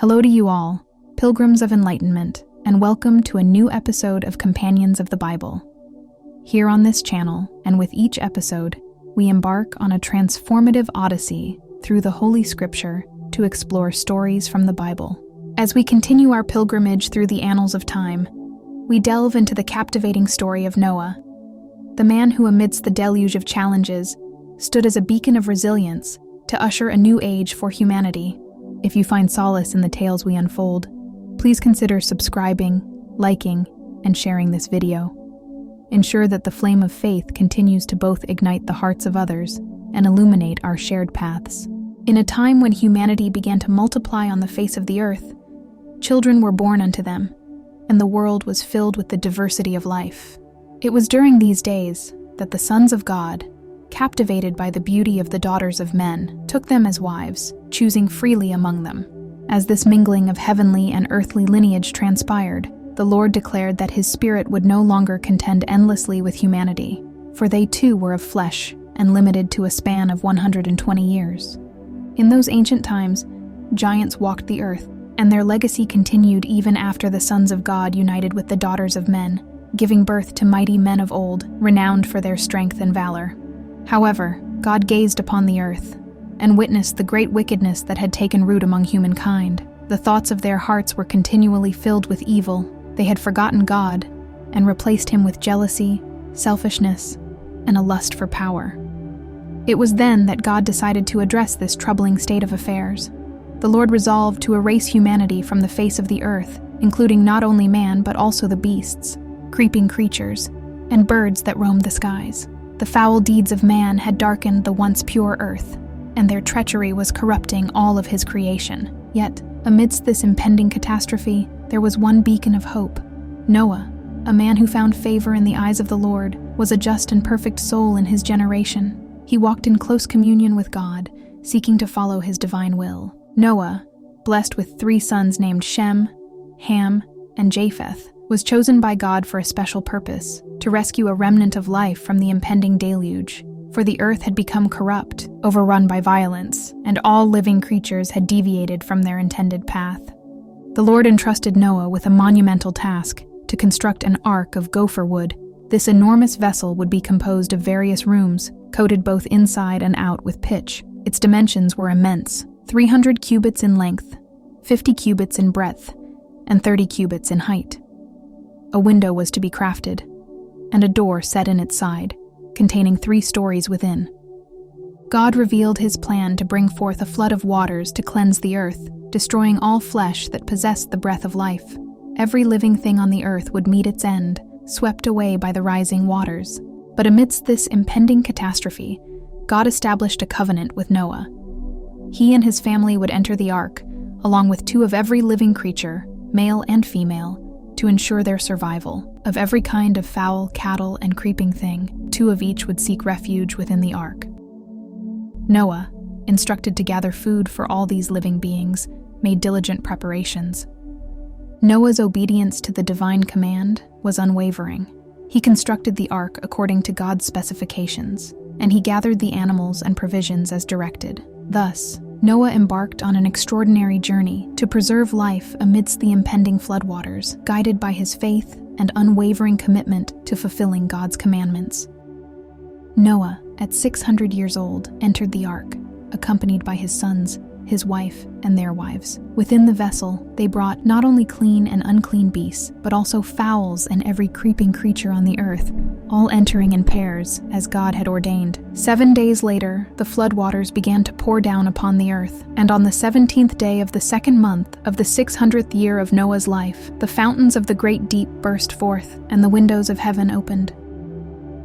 Hello to you all, pilgrims of enlightenment, and welcome to a new episode of Companions of the Bible. Here on this channel, and with each episode, we embark on a transformative odyssey through the Holy Scripture to explore stories from the Bible. As we continue our pilgrimage through the annals of time, we delve into the captivating story of Noah, the man who amidst the deluge of challenges stood as a beacon of resilience to usher a new age for humanity. If you find solace in the tales we unfold, please consider subscribing, liking, and sharing this video. Ensure that the flame of faith continues to both ignite the hearts of others and illuminate our shared paths. In a time when humanity began to multiply on the face of the earth, children were born unto them, and the world was filled with the diversity of life. It was during these days that the sons of God, captivated by the beauty of the daughters of men, took them as wives, choosing freely among them. As this mingling of heavenly and earthly lineage transpired, the Lord declared that his Spirit would no longer contend endlessly with humanity, for they too were of flesh and limited to a span of 120 years. In those ancient times, giants walked the earth, and their legacy continued even after the sons of God united with the daughters of men, giving birth to mighty men of old, renowned for their strength and valor. However, God gazed upon the earth and witnessed the great wickedness that had taken root among humankind. The thoughts of their hearts were continually filled with evil. They had forgotten God and replaced him with jealousy, selfishness, and a lust for power. It was then that God decided to address this troubling state of affairs. The Lord resolved to erase humanity from the face of the earth, including not only man but also the beasts, creeping creatures, and birds that roamed the skies. The foul deeds of man had darkened the once pure earth, and their treachery was corrupting all of his creation. Yet, amidst this impending catastrophe, there was one beacon of hope. Noah, a man who found favor in the eyes of the Lord, was a just and perfect soul in his generation. He walked in close communion with God, seeking to follow his divine will. Noah, blessed with 3 sons named Shem, Ham, and Japheth, was chosen by God for a special purpose, to rescue a remnant of life from the impending deluge. For the earth had become corrupt, overrun by violence, and all living creatures had deviated from their intended path. The Lord entrusted Noah with a monumental task, to construct an ark of gopher wood. This enormous vessel would be composed of various rooms, coated both inside and out with pitch. Its dimensions were immense, 300 cubits in length, 50 cubits in breadth, and 30 cubits in height. A window was to be crafted, and a door set in its side, containing 3 stories within. God revealed his plan to bring forth a flood of waters to cleanse the earth, destroying all flesh that possessed the breath of life. Every living thing on the earth would meet its end, swept away by the rising waters. But amidst this impending catastrophe, God established a covenant with Noah. He and his family would enter the ark, along with 2 of every living creature, male and female, to ensure their survival. Of every kind of fowl, cattle, and creeping thing, 2 of each would seek refuge within the ark. Noah, instructed to gather food for all these living beings, made diligent preparations. Noah's obedience to the divine command was unwavering. He constructed the ark according to God's specifications, and he gathered the animals and provisions as directed. Thus, Noah embarked on an extraordinary journey to preserve life amidst the impending floodwaters, guided by his faith and unwavering commitment to fulfilling God's commandments. Noah, at 600 years old, entered the ark, accompanied by his sons, his wife, and their wives. Within the vessel, they brought not only clean and unclean beasts, but also fowls and every creeping creature on the earth, all entering in pairs, as God had ordained. 7 days later, the floodwaters began to pour down upon the earth, and on the 17th day of the 2nd month of the 600th year of Noah's life, the fountains of the great deep burst forth, and the windows of heaven opened.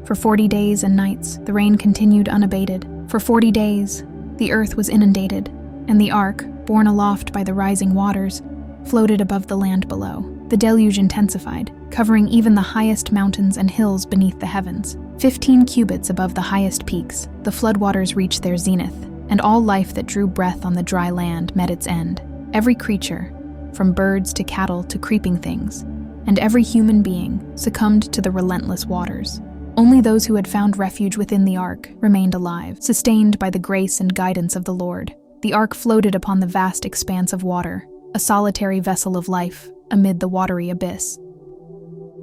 For 40 days and nights, the rain continued unabated. For 40 days, the earth was inundated, and the ark, borne aloft by the rising waters, floated above the land below. The deluge intensified, covering even the highest mountains and hills beneath the heavens. 15 cubits above the highest peaks, the floodwaters reached their zenith, and all life that drew breath on the dry land met its end. Every creature, from birds to cattle to creeping things, and every human being succumbed to the relentless waters. Only those who had found refuge within the ark remained alive, sustained by the grace and guidance of the Lord. The ark floated upon the vast expanse of water, a solitary vessel of life amid the watery abyss.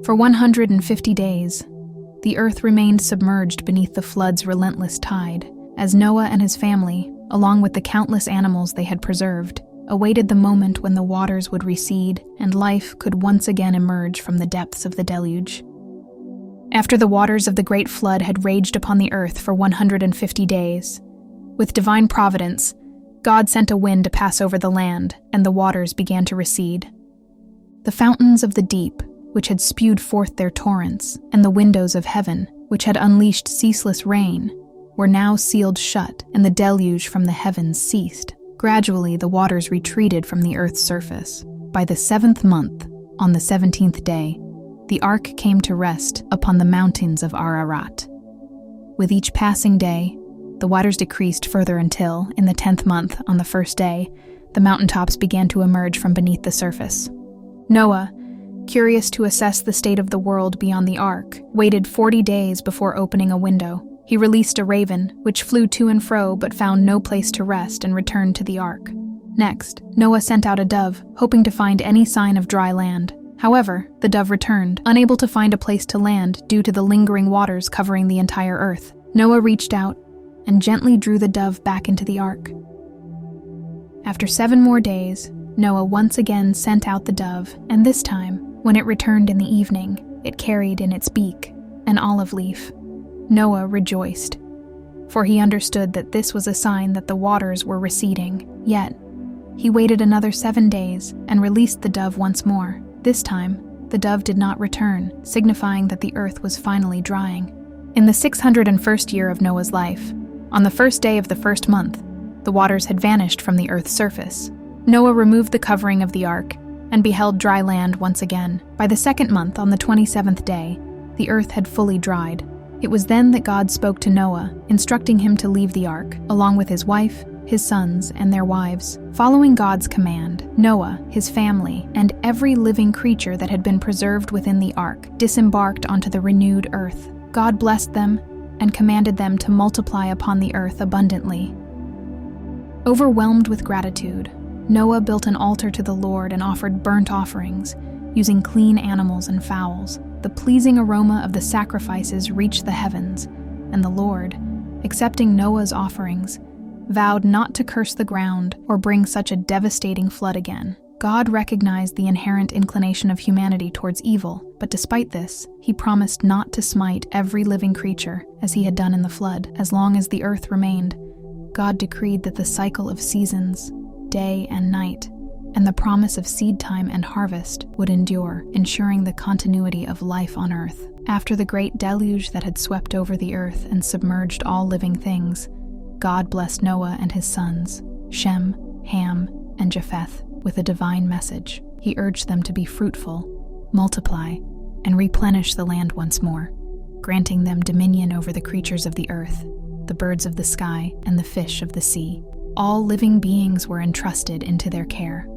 For 150 days, the earth remained submerged beneath the flood's relentless tide, as Noah and his family, along with the countless animals they had preserved, awaited the moment when the waters would recede and life could once again emerge from the depths of the deluge. After the waters of the Great Flood had raged upon the earth for 150 days, with divine providence, God sent a wind to pass over the land, and the waters began to recede. The fountains of the deep, which had spewed forth their torrents, and the windows of heaven, which had unleashed ceaseless rain, were now sealed shut, and the deluge from the heavens ceased. Gradually, the waters retreated from the earth's surface. By the 7th month, on the 17th day, the ark came to rest upon the mountains of Ararat. With each passing day, the waters decreased further until, in the 10th month, on the 1st day, the mountaintops began to emerge from beneath the surface. Noah, curious to assess the state of the world beyond the ark, waited 40 days before opening a window. He released a raven, which flew to and fro but found no place to rest and returned to the ark. Next, Noah sent out a dove, hoping to find any sign of dry land. However, the dove returned, unable to find a place to land due to the lingering waters covering the entire earth. Noah reached out and gently drew the dove back into the ark. After 7 more days, Noah once again sent out the dove, and this time, when it returned in the evening, it carried in its beak an olive leaf. Noah rejoiced, for he understood that this was a sign that the waters were receding. Yet, he waited another 7 days and released the dove once more. This time, the dove did not return, signifying that the earth was finally drying. In the 601st year of Noah's life, on the 1st day of the 1st month, the waters had vanished from the earth's surface. Noah removed the covering of the ark and beheld dry land once again. By the 2nd month, on the 27th day, the earth had fully dried. It was then that God spoke to Noah, instructing him to leave the ark, along with his wife, his sons, and their wives. Following God's command, Noah, his family, and every living creature that had been preserved within the ark disembarked onto the renewed earth. God blessed them and commanded them to multiply upon the earth abundantly. Overwhelmed with gratitude, Noah built an altar to the Lord and offered burnt offerings, using clean animals and fowls. The pleasing aroma of the sacrifices reached the heavens, and the Lord, accepting Noah's offerings, vowed not to curse the ground or bring such a devastating flood again. God recognized the inherent inclination of humanity towards evil, but despite this, he promised not to smite every living creature as he had done in the flood. As long as the earth remained, God decreed that the cycle of seasons, day and night, and the promise of seed time and harvest would endure, ensuring the continuity of life on earth. After the great deluge that had swept over the earth and submerged all living things, God blessed Noah and his sons, Shem, Ham, and Japheth, with a divine message. He urged them to be fruitful, multiply, and replenish the land once more, granting them dominion over the creatures of the earth, the birds of the sky, and the fish of the sea. All living beings were entrusted into their care.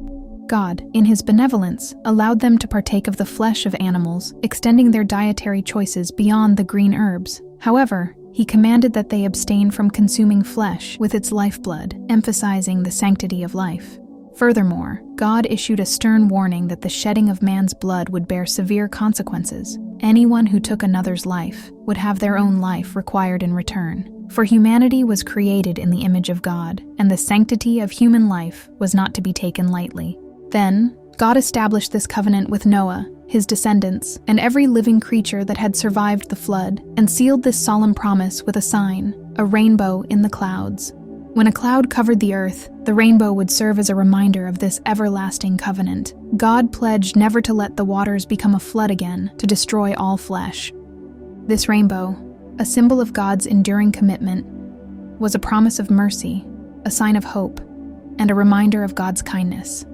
God, in his benevolence, allowed them to partake of the flesh of animals, extending their dietary choices beyond the green herbs. However, he commanded that they abstain from consuming flesh with its lifeblood, emphasizing the sanctity of life. Furthermore, God issued a stern warning that the shedding of man's blood would bear severe consequences. Anyone who took another's life would have their own life required in return. For humanity was created in the image of God, and the sanctity of human life was not to be taken lightly. Then, God established this covenant with Noah, his descendants, and every living creature that had survived the flood, and sealed this solemn promise with a sign, a rainbow in the clouds. When a cloud covered the earth, the rainbow would serve as a reminder of this everlasting covenant. God pledged never to let the waters become a flood again, to destroy all flesh. This rainbow, a symbol of God's enduring commitment, was a promise of mercy, a sign of hope, and a reminder of God's kindness.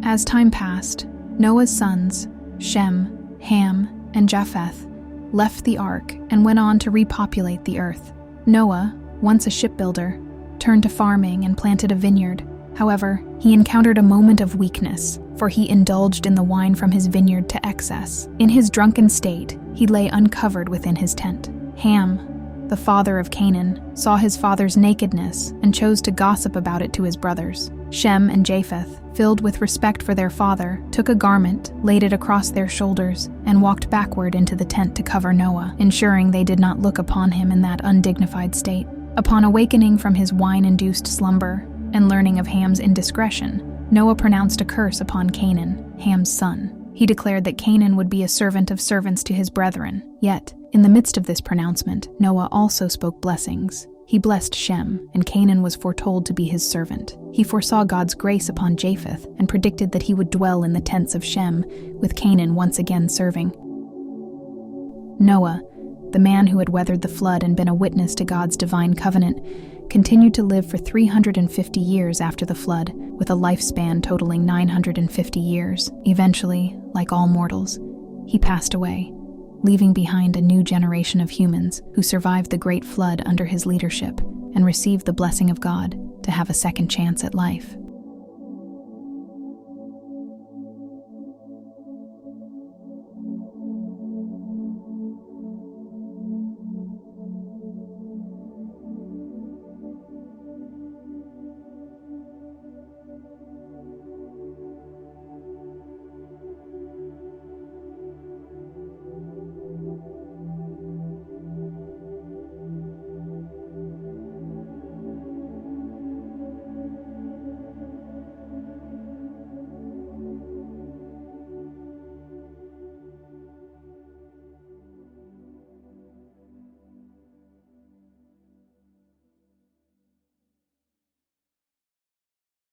As time passed, Noah's sons, Shem, Ham, and Japheth, left the ark and went on to repopulate the earth. Noah, once a shipbuilder, turned to farming and planted a vineyard. However, he encountered a moment of weakness, for he indulged in the wine from his vineyard to excess. In his drunken state, he lay uncovered within his tent. Ham, the father of Canaan, saw his father's nakedness and chose to gossip about it to his brothers. Shem and Japheth, filled with respect for their father, took a garment, laid it across their shoulders, and walked backward into the tent to cover Noah, ensuring they did not look upon him in that undignified state. Upon awakening from his wine-induced slumber and learning of Ham's indiscretion, Noah pronounced a curse upon Canaan, Ham's son. He declared that Canaan would be a servant of servants to his brethren. Yet, in the midst of this pronouncement, Noah also spoke blessings. He blessed Shem, and Canaan was foretold to be his servant. He foresaw God's grace upon Japheth and predicted that he would dwell in the tents of Shem, with Canaan once again serving. Noah, the man who had weathered the flood and been a witness to God's divine covenant, continued to live for 350 years after the flood, with a lifespan totaling 950 years. Eventually, like all mortals, he passed away, leaving behind a new generation of humans who survived the great flood under his leadership and received the blessing of God to have a second chance at life.